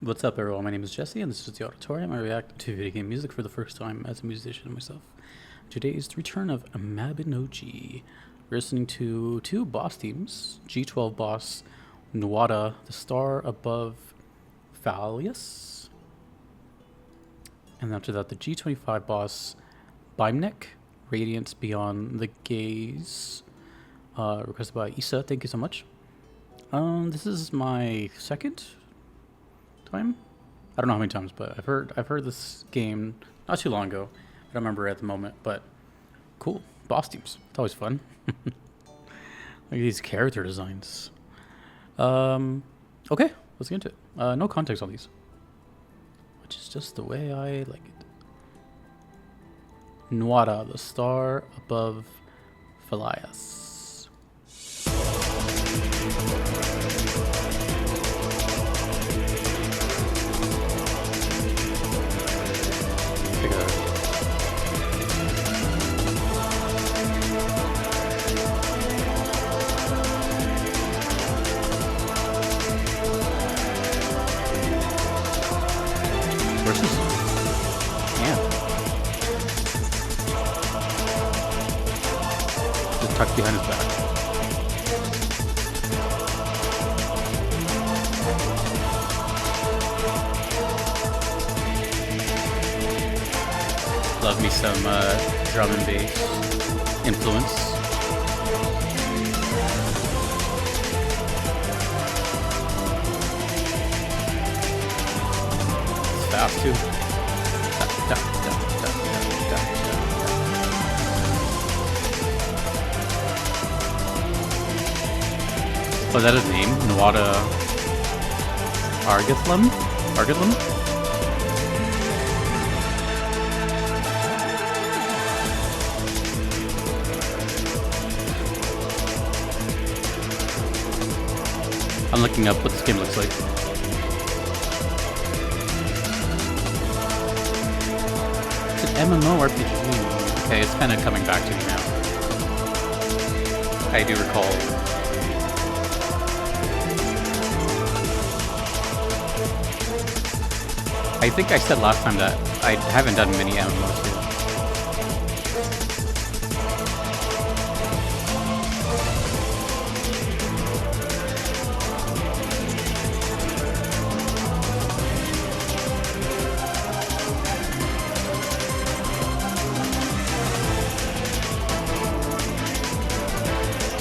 What's up, everyone? My name is Jesse, and this is the Auditorium. I react to video game music for the first time as a musician myself. Today is the return of Mabinogi. We're listening to two boss themes: G12 boss Nuada, the star above Falias, and after that, the G25 boss Beneck, Radiance beyond the gaze. Requested by Issa. Thank you so much. This is my second time. I don't know how many times, but I've heard this game not too long ago. I don't remember at the moment, but cool. Boss teams. It's always fun. Look at these character designs. Okay, let's get into it. No context on these, which is just the way I like it. Nuada, the star above Falias. Where's his hand? Just tucked behind his back. Love me some drum and bass influence. Fast too. Was that his name? Nuada Argathlam? Argathlam? I'm looking up what this game looks like. MMORPG. Okay, it's kind of coming back to me now. I do recall. I think I said last time that I haven't done many MMOs here.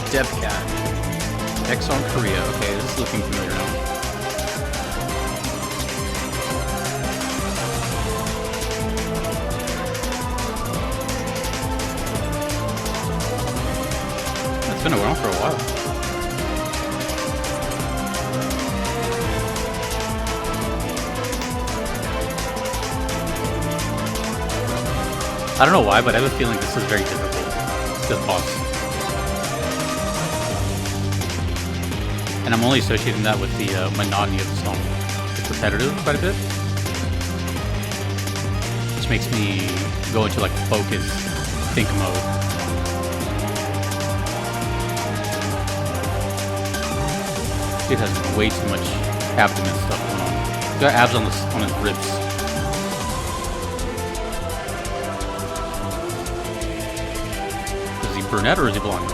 DevCat. X on Korea. Okay, this is looking familiar now. It's been around for a while. I don't know why, but I have a feeling this is very difficult. This boss. And I'm only associating that with the monotony of the song. It's repetitive quite a bit. Which makes me go into like focus, think mode. Dude has way too much abdomen stuff going on. He's got abs on his ribs. Is he brunette or is he blonde?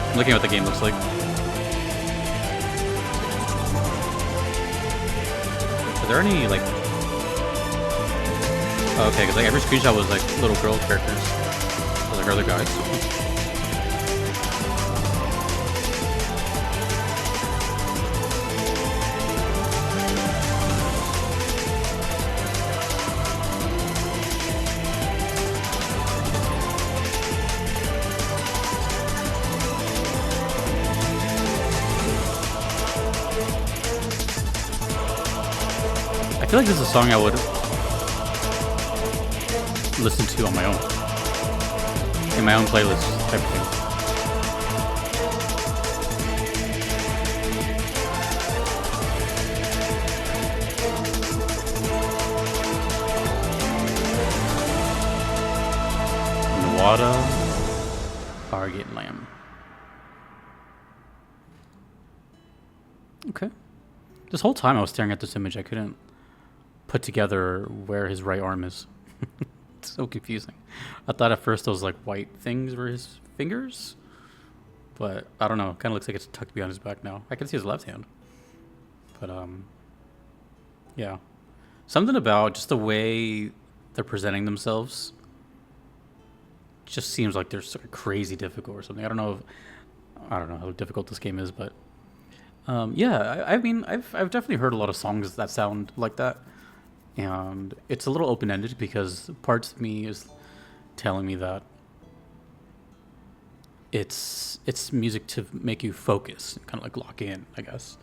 I'm looking at what the game looks like. Are there any, like... Oh, okay, because like every screenshot was like little girl characters. So, like, other guys. I feel like this is a song I would listen to on my own. In my own playlist type of thing. Nuada Target Lamb. Okay. This whole time I was staring at this image, I couldn't put together where his right arm is. It's so confusing. I thought at first those like white things were his fingers, but I don't know. It kind of looks like it's tucked behind his back now. I can see his left hand, but yeah. Something about just the way they're presenting themselves just seems like they're sort of crazy difficult or something. I don't know how difficult this game is, but yeah. I mean, I've definitely heard a lot of songs that sound like that, and it's a little open ended because parts of me is telling me that it's music to make you focus and kind of like lock in, I guess,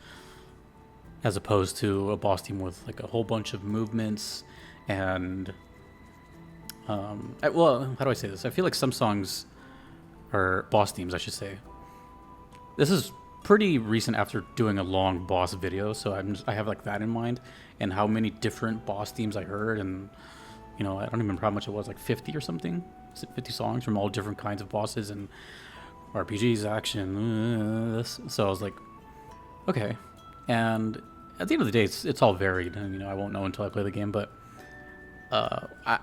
as opposed to a boss theme with like a whole bunch of movements and well, how do I say this? I feel like some songs or boss themes, I should say. This is pretty recent after doing a long boss video, so I have like that in mind, and how many different boss themes I heard, and I don't even remember how much it was, like 50 or something, 50 songs from all different kinds of bosses and RPGs, action. So I was like, okay, and at the end of the day, it's all varied, and I won't know until I play the game, but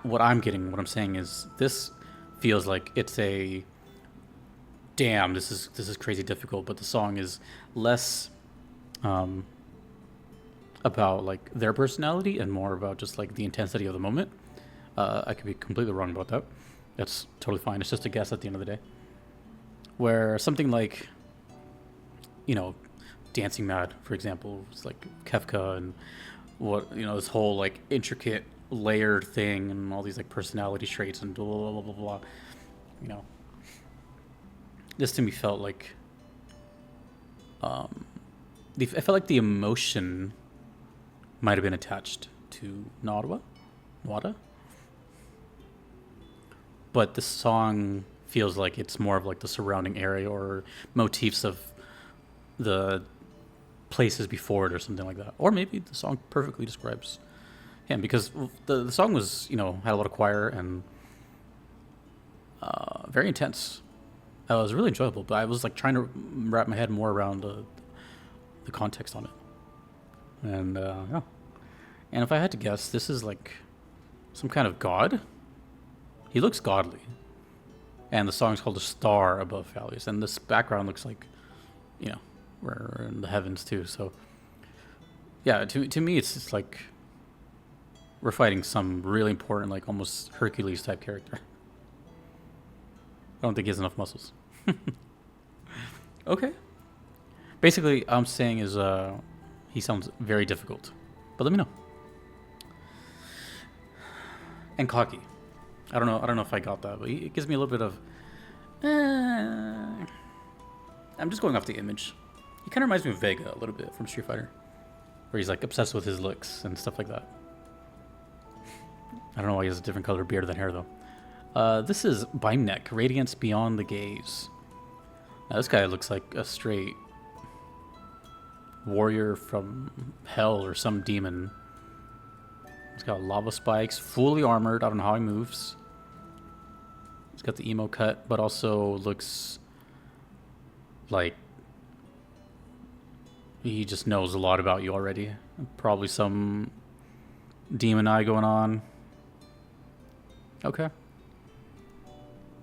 what I'm saying is this feels like it's a damn, this is crazy difficult, but the song is less about like their personality and more about just like the intensity of the moment. I could be completely wrong about that. That's totally fine. It's just a guess at the end of the day. Where something like, Dancing Mad, for example, is like Kefka and this whole like intricate layered thing and all these like personality traits and blah blah blah blah blah. This to me felt like I felt like the emotion might have been attached to Nawada, but the song feels like it's more of like the surrounding area or motifs of the places before it or something like that, or maybe the song perfectly describes him, because the song was had a lot of choir and very intense. It was really enjoyable, but I was like trying to wrap my head more around the context on it. And yeah. And if I had to guess, this is like some kind of god. He looks godly. And the song's called A Star Above Falias. And this background looks like, we're in the heavens too. So yeah, to me it's just like we're fighting some really important, like almost Hercules type character. I don't think he has enough muscles. Okay. Basically, I'm saying is he sounds very difficult. But let me know. And cocky. I don't know if I got that, but it gives me a little bit of I'm just going off the image. He kind of reminds me of Vega a little bit from Street Fighter, where he's like obsessed with his looks and stuff like that. I don't know why he has a different color beard than hair though. This is Beneck, Radiance Beyond the Gaze. Now this guy looks like a straight warrior from hell or some demon. He's got lava spikes, fully armored. I don't know how he moves. He's got the emo cut, but also looks like he just knows a lot about you already. Probably some demon eye going on. Okay.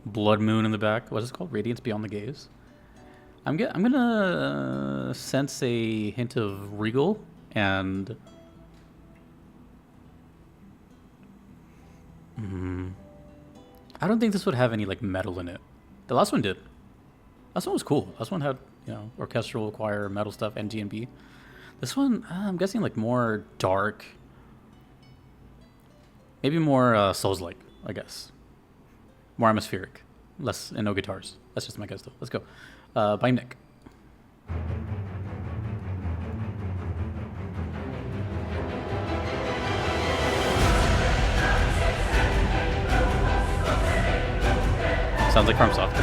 Blood moon in the back. What's it called? Radiance Beyond the Gaze. I'm gonna sense a hint of regal and I don't think this would have any like metal in it. The last one did. Last one was cool. Last one had orchestral, choir, metal stuff, and D&B. This one, I'm guessing like more dark, maybe more Souls-like, I guess. More atmospheric, less and no guitars. That's just my guess though. Let's go. Beneck. Sounds like FromSoft.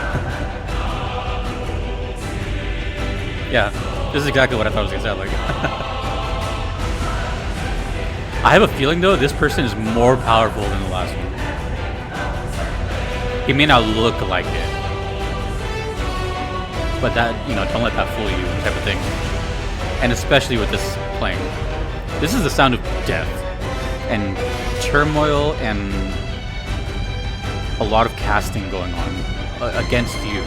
Yeah, this is exactly what I thought it was gonna sound like. I have a feeling though this person is more powerful than the last one. He may not look like it, but that don't let that fool you, type of thing. And especially with this playing. This is the sound of death and turmoil and a lot of casting going on against you.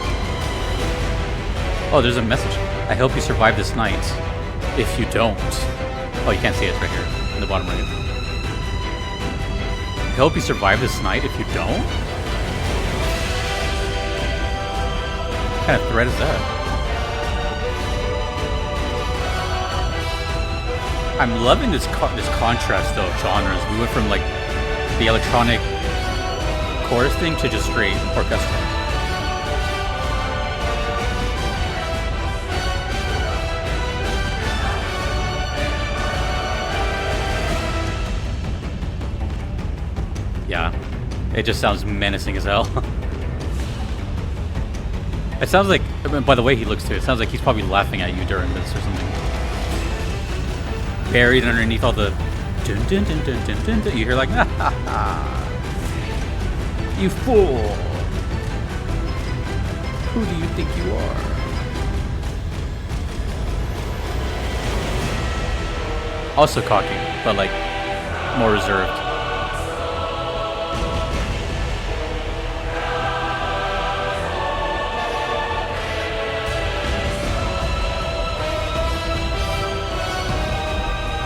Oh, there's a message. I hope you survive this night. If you don't... Oh, you can't see it. It's right here in the bottom right. I hope you survive this night. If you don't? What kind of threat is that? I'm loving this contrast though of genres. We went from like the electronic chorus thing to just straight orchestral. Yeah, it just sounds menacing as hell. It sounds like, by the way he looks too, it sounds like he's probably laughing at you during this or something. Buried underneath all the dun dun dun dun dun dun dun, you hear like, ha ha ha, you fool! Who do you think you are? Also cocky, but like more reserved.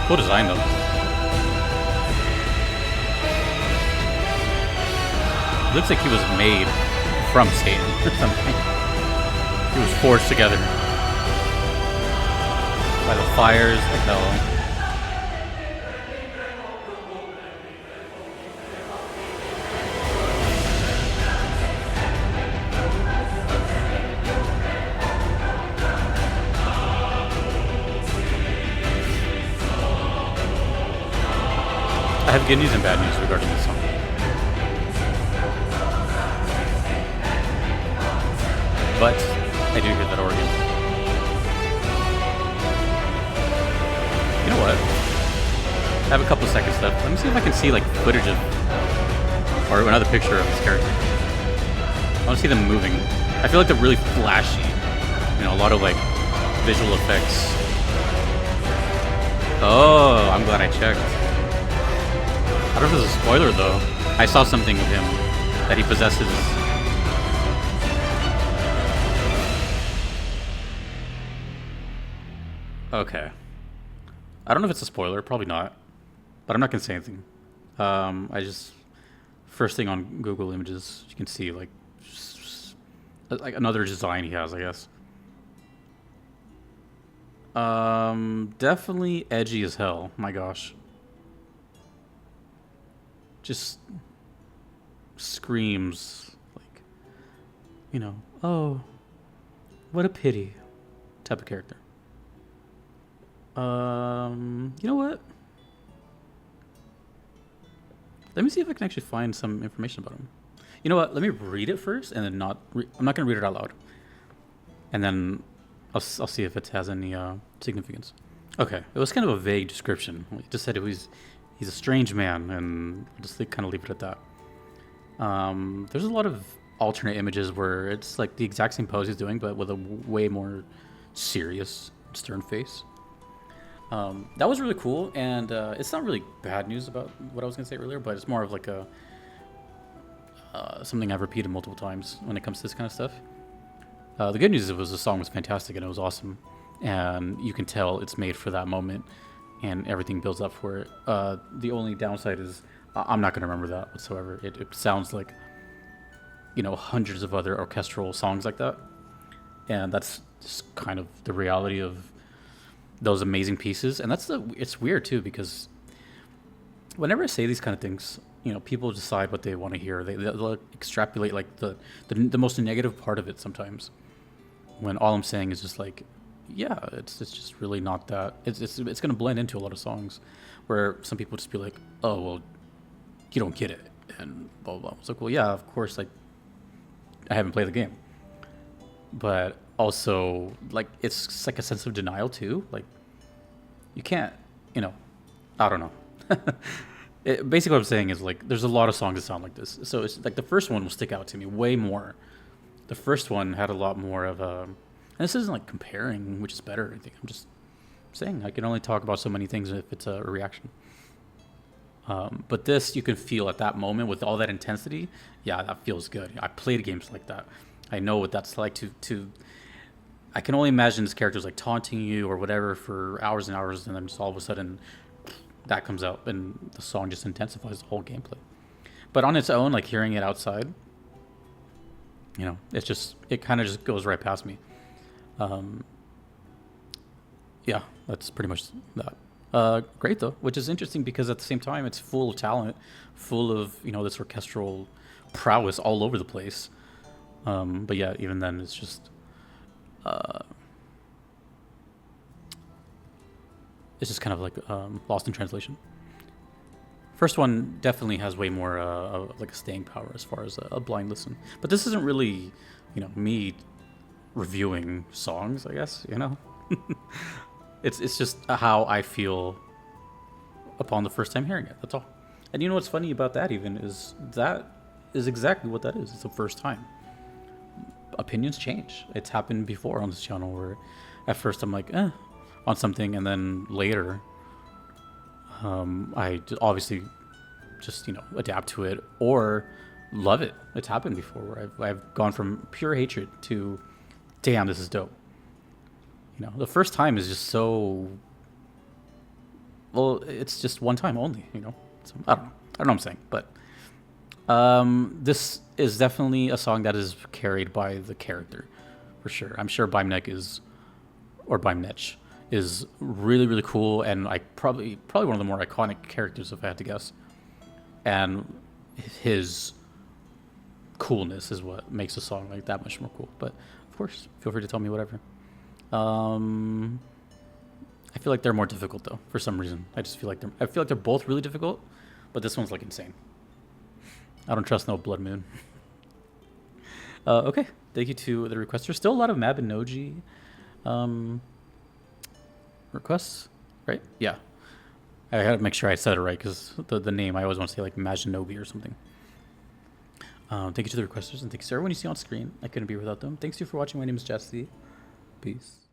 Cool design though. Looks like he was made from Satan or something. He was forged together by the fires of hell. I have good news and bad news regarding this song. But I do hear that organ. You know what? I have a couple seconds left. Let me see if I can see like footage of, or another picture of this character. I want to see them moving. I feel like they're really flashy. You know, a lot of like visual effects. Oh, I'm glad I checked. I don't know if it's a spoiler though. I saw something of him that he possesses. Okay. I don't know if it's a spoiler, probably not. But I'm not gonna say anything. I just first thing on Google Images, you can see like another design he has, I guess. Definitely edgy as hell. My gosh. Just screams like, you know, oh, what a pity type of character. You know what? Let me see if I can actually find some information about him. You know what? Let me read it first, and then I'm not gonna read it out loud, and then I'll see if it has any significance. Okay, it was kind of a vague description. It just said he's a strange man, and I'll just kind of leave it at that. There's a lot of alternate images where it's like the exact same pose he's doing, but with a way more serious, stern face. That was really cool, and it's not really bad news about what I was going to say earlier, but it's more of like a something I've repeated multiple times when it comes to this kind of stuff. The good news is the song was fantastic, and it was awesome, and you can tell it's made for that moment, and everything builds up for it. The only downside is I'm not going to remember that whatsoever. It sounds like, you know, hundreds of other orchestral songs like that, and that's just kind of the reality of those amazing pieces. And it's weird too, because whenever I say these kind of things, you know, people decide what they want to hear. They'll extrapolate like the most negative part of it sometimes, when all I'm saying is just like, yeah, it's just really not that. It's going to blend into a lot of songs, where some people just be like, oh well, you don't get it, and blah blah blah. It's like, well, yeah, of course, like I haven't played the game, but also like it's like a sense of denial too. Like you can't, you know, I don't know. Basically what I'm saying is like there's a lot of songs that sound like this, so it's like the first one will stick out to me way more. The first one had a lot more of a, and this isn't like comparing which is better or anything, I'm just saying. I can only talk about so many things if it's a reaction. But this, you can feel at that moment with all that intensity. Yeah, that feels good. I played games like that. I know what that's like to I can only imagine this character's like taunting you or whatever for hours and hours, and then just all of a sudden that comes out and the song just intensifies the whole gameplay. But on its own, like hearing it outside, you know, it kind of just goes right past me. Yeah, that's pretty much that. Great though, which is interesting because at the same time it's full of talent, full of, you know, this orchestral prowess all over the place. But yeah, even then it's just kind of like lost in translation. First one definitely has way more like a staying power as far as a blind listen. But this isn't really, you know, me reviewing songs, I guess, you know. It's just how I feel upon the first time hearing it. That's all. And you know what's funny about that even is that is exactly what that is. It's the first time. Opinions change. It's happened before on this channel where at first I'm like, on something, and then later I obviously just, you know, adapt to it or love it. It's happened before where I've gone from pure hatred to, damn, this is dope. You know, the first time is just so, well, it's just one time only, you know. So, I don't know what I'm saying, but this is definitely a song that is carried by the character, for sure. I'm sure Beneck is really, really cool, and probably one of the more iconic characters, if I had to guess. And his coolness is what makes the song like that much more cool. But of course, feel free to tell me whatever. I feel like they're more difficult though, for some reason. I feel like they're both really difficult, but this one's like insane. I don't trust no Blood Moon. Okay, thank you to the requester. Still a lot of Mabinogi requests, right? Yeah, I had to make sure I said it right because the name I always want to say like Mabinogi or something. Thank you to the requesters, and thanks to everyone you see on screen. I couldn't be without them. Thanks to you for watching. My name is Jesse. Peace.